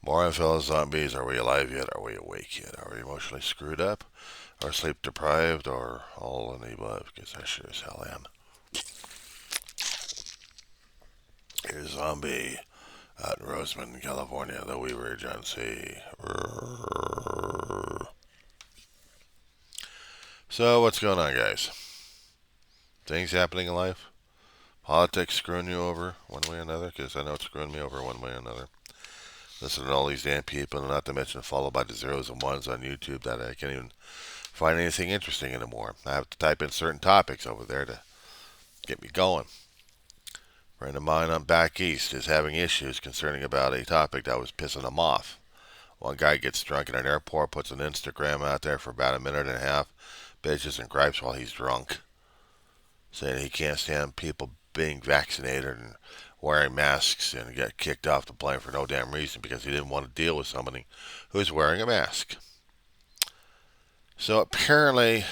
More on fellow zombies. Are we alive yet? Are we awake yet? Are we emotionally screwed up? Or sleep deprived? Or all in the above? Because I sure as hell am. Here's Zombie out in Roseman, California, the Weaver Agency. So, what's going on, guys? Things happening in life? Politics screwing you over one way or another? Because I know it's screwing me over one way or another. Listening to all these damn people, not to mention followed by the zeros and ones on YouTube that I can't even find anything interesting anymore. I have to type in certain topics over there to get me going. A friend of mine on back east is having issues concerning about a topic that was pissing him off. One guy gets drunk in an airport, puts an Instagram out there for about a minute and a half, bitches and gripes while he's drunk, saying he can't stand people being vaccinated and wearing masks, and get kicked off the plane for no damn reason because he didn't want to deal with somebody who's wearing a mask. So apparently,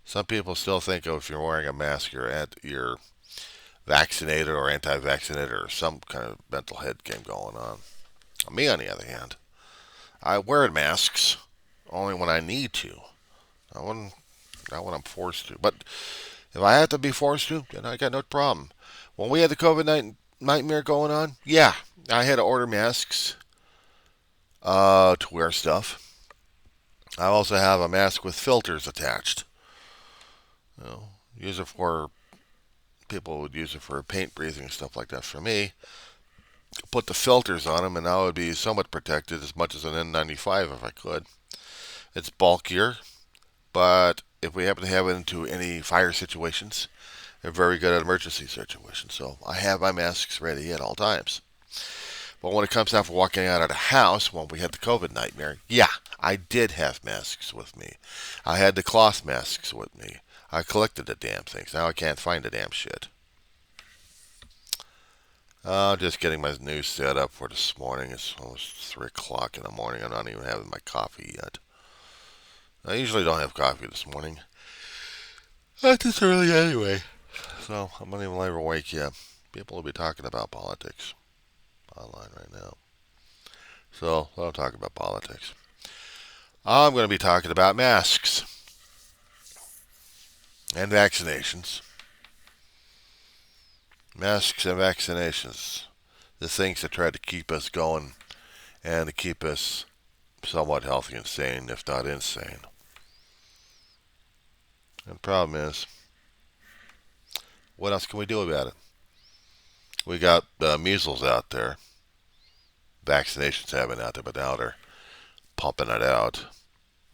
some people still think if you're wearing a mask, you're vaccinated or anti-vaccinated or some kind of mental head game going on. Me, on the other hand, I wear masks only when I need to, not when I'm forced to. But if I have to be forced to, then I got no problem. When we had the COVID nightmare going on, yeah, I had to order masks to wear stuff. I also have a mask with filters attached. You know, use it for people would use it for paint breathing and stuff like that. For me, put the filters on them, and I would be somewhat protected as much as an N95 if I could. It's bulkier, but if we happen to have it into any fire situations, they're very good at emergency situations. So I have my masks ready at all times. But when it comes down for walking out of the house when we had the COVID nightmare, yeah, I did have masks with me. I had the cloth masks with me. I collected the damn things. Now I can't find the damn shit. Just getting my news set up for this morning. It's almost 3 o'clock in the morning. I'm not even having my coffee yet. I usually don't have coffee this morning. Not this early anyway. So I'm not even awake yet. People will be talking about politics online right now. So I'll talk about politics. I'm going to be talking about masks and vaccinations. Masks and vaccinations. The things that try to keep us going and to keep us somewhat healthy and sane, if not insane. And the problem is, what else can we do about it? We got measles out there. Vaccinations have been out there, but now they're pumping it out.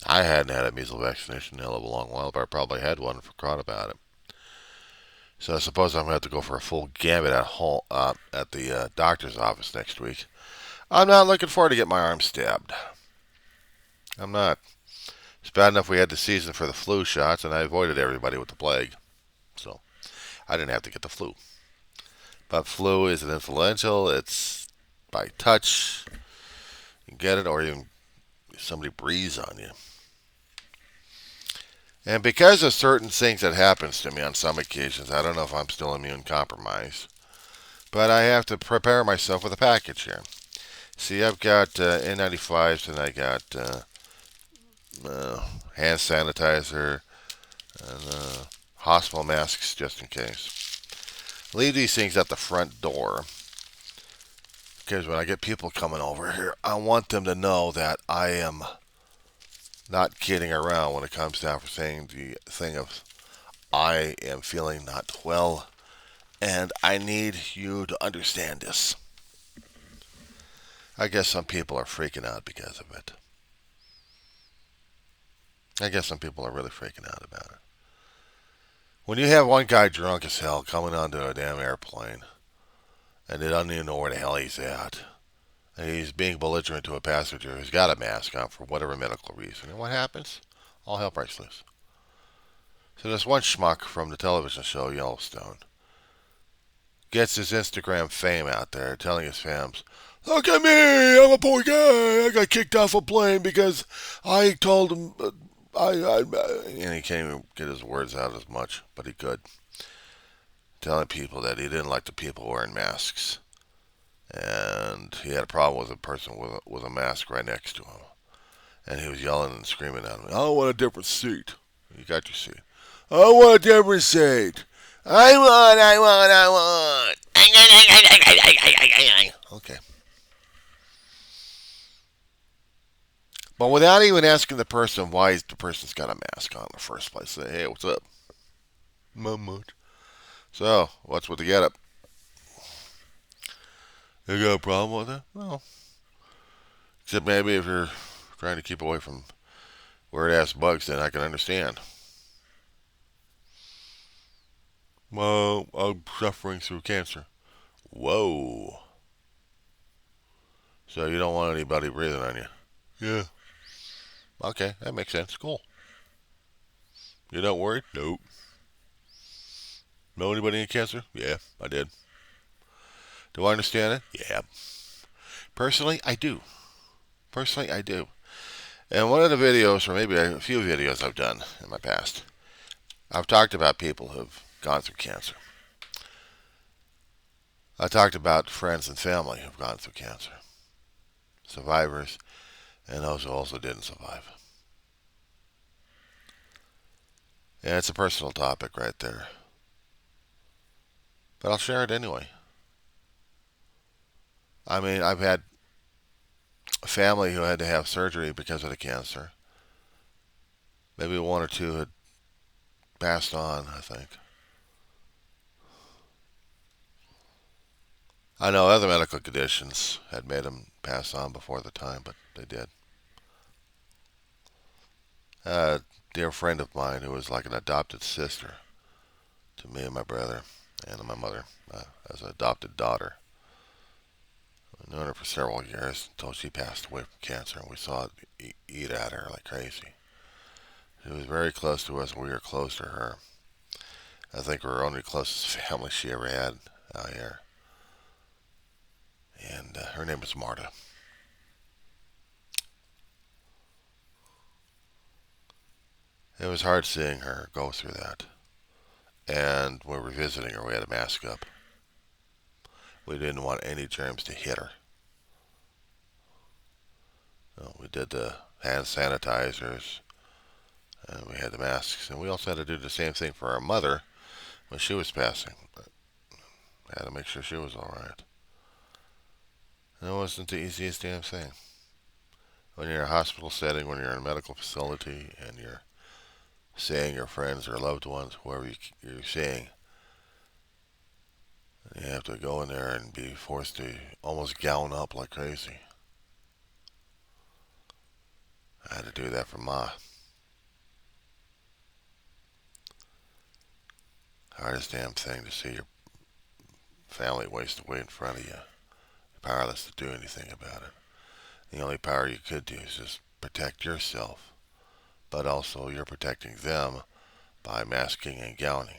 I hadn't had a measles vaccination in a hell of a long while, but I probably had one and forgot about it. So I suppose I'm going to have to go for a full gambit at the doctor's office next week. I'm not looking forward to get my arm stabbed. I'm not. It's bad enough we had the season for the flu shots, and I avoided everybody with the plague. So I didn't have to get the flu. But flu is an influential. It's by touch. You can get it, or even somebody breathes on you. And because of certain things that happens to me on some occasions, I don't know if I'm still immune compromised. But I have to prepare myself with a package here. See, I've got N95s and I got hand sanitizer and hospital masks just in case. Leave these things at the front door because when I get people coming over here, I want them to know that I am not kidding around when it comes down for saying the thing of I am feeling not well and I need you to understand this. I guess some people are freaking out because of it. I guess some people are really freaking out about it. When you have one guy drunk as hell coming onto a damn airplane and they don't even know where the hell he's at, and he's being belligerent to a passenger who's got a mask on for whatever medical reason, and what happens? All hell breaks loose. So this one schmuck from the television show Yellowstone gets his Instagram fame out there telling his fans, look at me, I'm a poor guy, I got kicked off a plane because I told him, and he can't even get his words out as much, but he could. Telling people that he didn't like the people wearing masks. and he had a problem with a person with a mask right next to him, and he was yelling and screaming at him. I want a different seat. You got your seat. I want a different seat. I want. Okay. But without even asking the person why the person's got a mask on in the first place. Say, hey, what's up? Not much. So, what's with the getup? You got a problem with it? No. Except maybe if you're trying to keep away from weird ass bugs, then I can understand. Well, I'm suffering through cancer. Whoa. So you don't want anybody breathing on you? Yeah. Okay, that makes sense. Cool. You're not worried? Nope. Know anybody in cancer? Yeah, I did. Do I understand it? Yeah. Personally, I do. Personally, I do. And one of the videos, or maybe a few videos I've done in my past, I've talked about people who've gone through cancer. I talked about friends and family who've gone through cancer, survivors, and those who also didn't survive. And it's a personal topic right there. But I'll share it anyway. I mean, I've had a family who had to have surgery because of the cancer. Maybe one or two had passed on, I think. I know other medical conditions had made them pass on before the time, but they did. A dear friend of mine who was like an adopted sister to me and my brother and my mother as an adopted daughter. I've known her for several years until she passed away from cancer, and we saw it eat at her like crazy. She was very close to us, and we were close to her. I think we were only the closest family she ever had out here. And her name was Marta. It was hard seeing her go through that. And when we were visiting her, we had a mask up. We didn't want any germs to hit her. So we did the hand sanitizers, and we had the masks. And we also had to do the same thing for our mother when she was passing. I had to make sure she was all right. And it wasn't the easiest damn thing. When you're in a hospital setting, when you're in a medical facility, and you're seeing your friends or loved ones, whoever you're seeing, you have to go in there and be forced to almost gown up like crazy. I had to do that for Ma. Hardest damn thing to see your family waste away in front of you. You're powerless to do anything about it. The only power you could do is just protect yourself, but also you're protecting them by masking and gowning.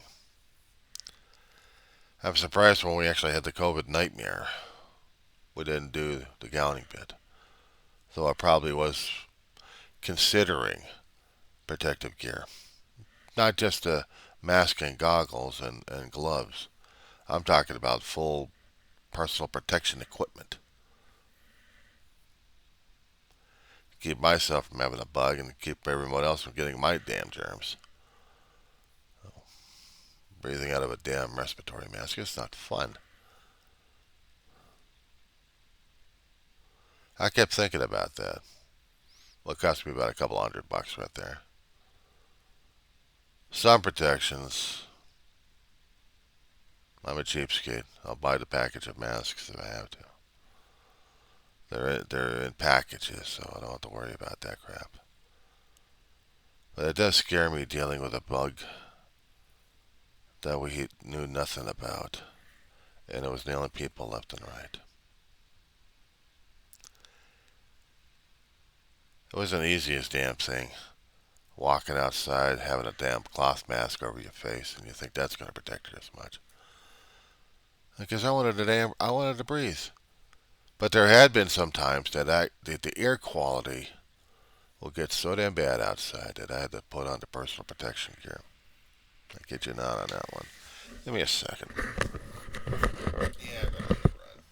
I'm surprised when we actually had the COVID nightmare, we didn't do the gowning bit. Though I probably was considering protective gear. Not just a mask and goggles and gloves. I'm talking about full personal protection equipment. Keep myself from having a bug and keep everyone else from getting my damn germs. Breathing out of a damn respiratory mask, it's not fun. I kept thinking about that. Well, it cost me about a couple $100 right there. Sun protections. I'm a cheapskate. I'll buy the package of masks if I have to. They're in packages, so I don't have to worry about that crap. But it does scare me dealing with a bug that we knew nothing about, and it was nailing people left and right. It wasn't the easiest damn thing. Walking outside, having a damn cloth mask over your face, and you think that's going to protect you as much. Because I wanted to breathe. But there had been some times that the air quality will get so damn bad outside that I had to put on the personal protection gear. I get you not on that one. Give me a second. Yeah, I'm gonna let it run.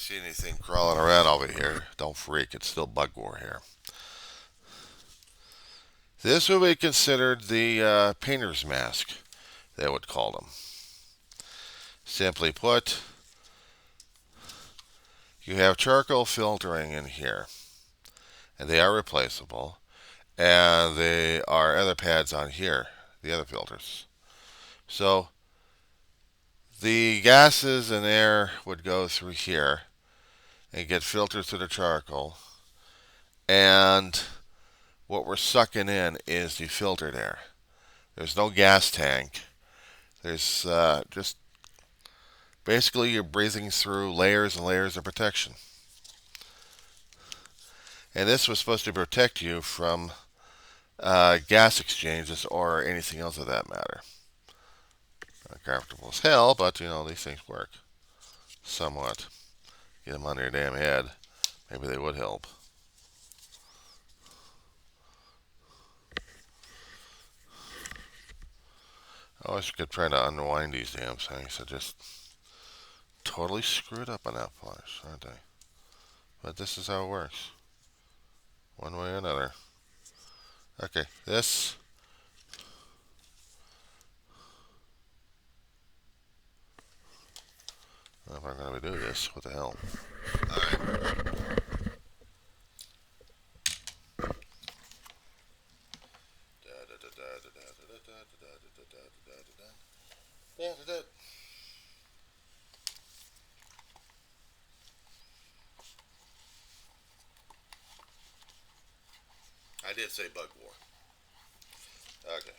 see anything crawling around over here, don't freak. It's still bug war here. This would be considered the painter's mask, they would call them. Simply put, you have charcoal filtering in here, and they are replaceable. And there are other pads on here, the other filters. So the gases and air would go through here and get filtered through the charcoal. And what we're sucking in is the filtered air. There's no gas tank. There's just basically you're breathing through layers and layers of protection. And this was supposed to protect you from gas exchanges or anything else of that matter. Uncomfortable as hell, but these things work somewhat. Get them on your damn head. Maybe they would help. I always kept trying to unwind these damn things. I just totally screwed up on that polish, aren't they? But this is how it works. One way or another. Okay, this. If I'm going to do this, what the hell? Alright. I did say bug war. Okay.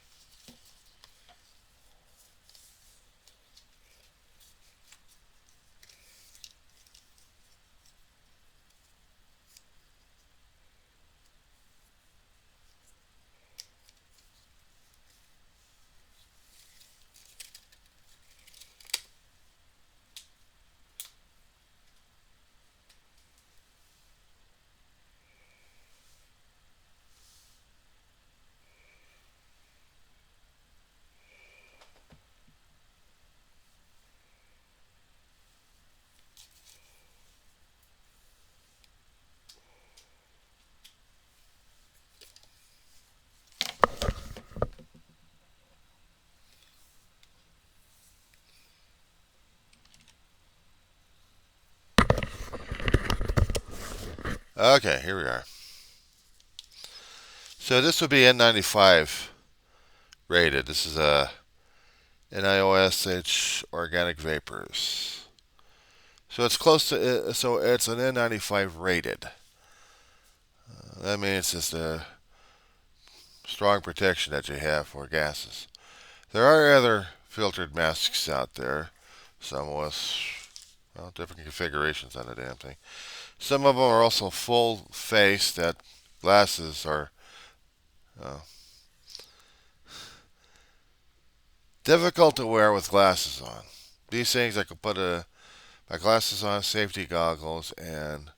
Okay, here we are. So this would be N95 rated. This is a NiOSH organic vapors. So it's close to so it's an N95 rated. That means it's a strong protection that you have for gases. There are other filtered masks out there, some with different configurations on the damn thing. Some of them are also full face that glasses are difficult to wear with glasses on. These things I could put my glasses on, safety goggles, and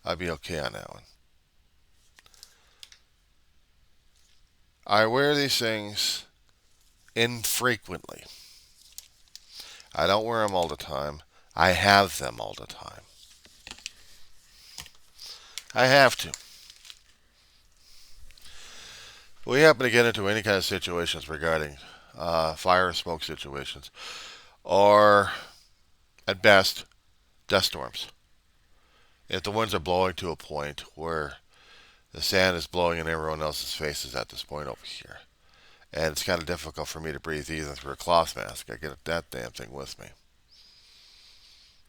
I'd be okay on that one. I wear these things infrequently. I don't wear them all the time. I have them all the time. I have to. If we happen to get into any kind of situations regarding fire or smoke situations, or at best, dust storms. If the winds are blowing to a point where the sand is blowing in everyone else's faces at this point over here, and it's kind of difficult for me to breathe even through a cloth mask, I get that damn thing with me.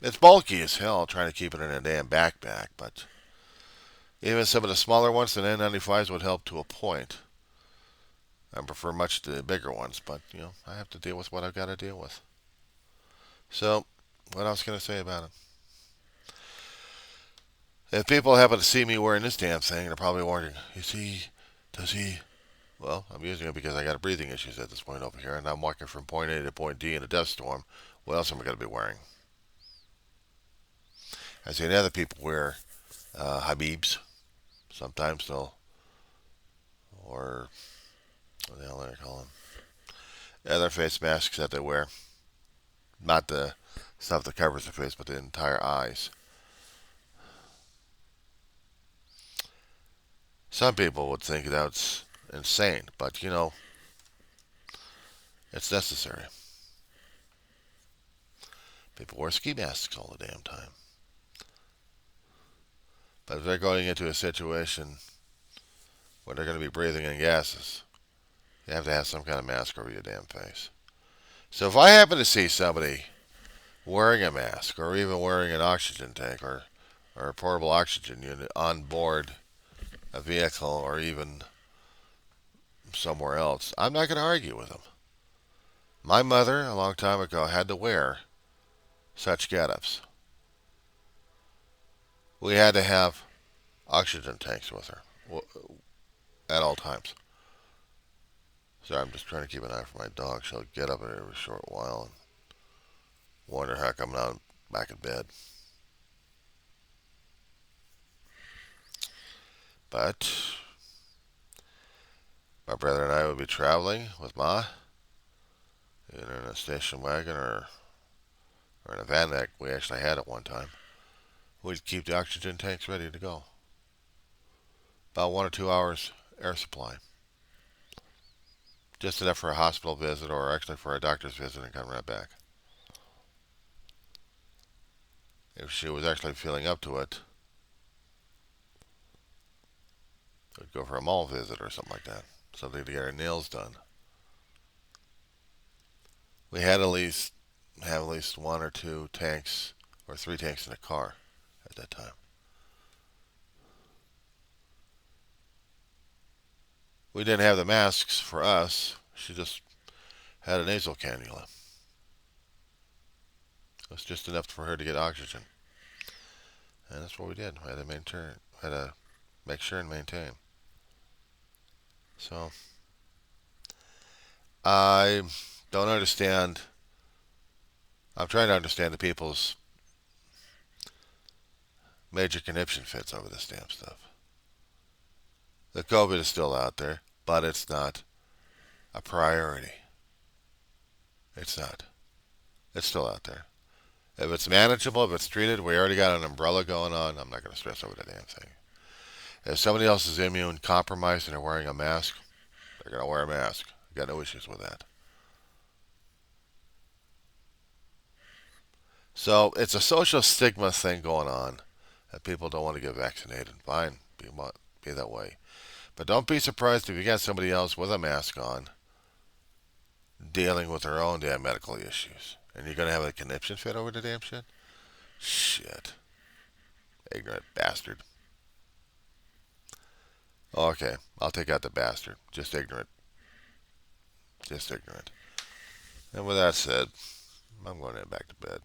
It's bulky as hell trying to keep it in a damn backpack, but even some of the smaller ones than N95s would help to a point. I prefer much the bigger ones, but I have to deal with what I've got to deal with. So, what else can I say about it? If people happen to see me wearing this damn thing, they're probably wondering, does he? Well, I'm using it because I got breathing issues at this point over here, and I'm walking from point A to point D in a dust storm. What else am I going to be wearing? I've seen other people wear Habibs. Sometimes they'll, or what the hell do they call them? Other face masks that they wear. Not the stuff that covers the face, but the entire eyes. Some people would think that's insane, but it's necessary. People wear ski masks all the damn time. But if they're going into a situation where they're going to be breathing in gases, you have to have some kind of mask over your damn face. So if I happen to see somebody wearing a mask or even wearing an oxygen tank or a portable oxygen unit on board a vehicle or even somewhere else, I'm not going to argue with them. My mother, a long time ago, had to wear such get-ups. We had to have oxygen tanks with her at all times. Sorry, I'm just trying to keep an eye for my dog. She'll get up every short while and wonder how come I'm not back in bed. But my brother and I would be traveling with Ma, either in a station wagon or in a van that we actually had at one time. We'd keep the oxygen tanks ready to go. About 1 or 2 hours air supply. Just enough for a hospital visit or actually for a doctor's visit and come right back. If she was actually feeling up to it, we'd go for a mall visit or something like that. Something to get her nails done. We had at least 1 or 2 tanks or 3 tanks in the car at that time. We didn't have the masks for us. She just had a nasal cannula. It was just enough for her to get oxygen. And that's what we did. We had to make sure and maintain. So, I don't understand. I'm trying to understand the people's major conniption fits over this damn stuff. The COVID is still out there, but it's not a priority. It's not. It's still out there. If it's manageable, if it's treated, we already got an umbrella going on. I'm not going to stress over the damn thing. If somebody else is immune compromised and they're wearing a mask, they're going to wear a mask. Got no issues with that. So it's a social stigma thing going on that people don't want to get vaccinated. Fine, be that way. But don't be surprised if you got somebody else with a mask on dealing with their own damn medical issues. And you're going to have a conniption fit over the damn shit? Shit. Ignorant bastard. Okay, I'll take out the bastard. Just ignorant. Just ignorant. And with that said, I'm going to head back to bed.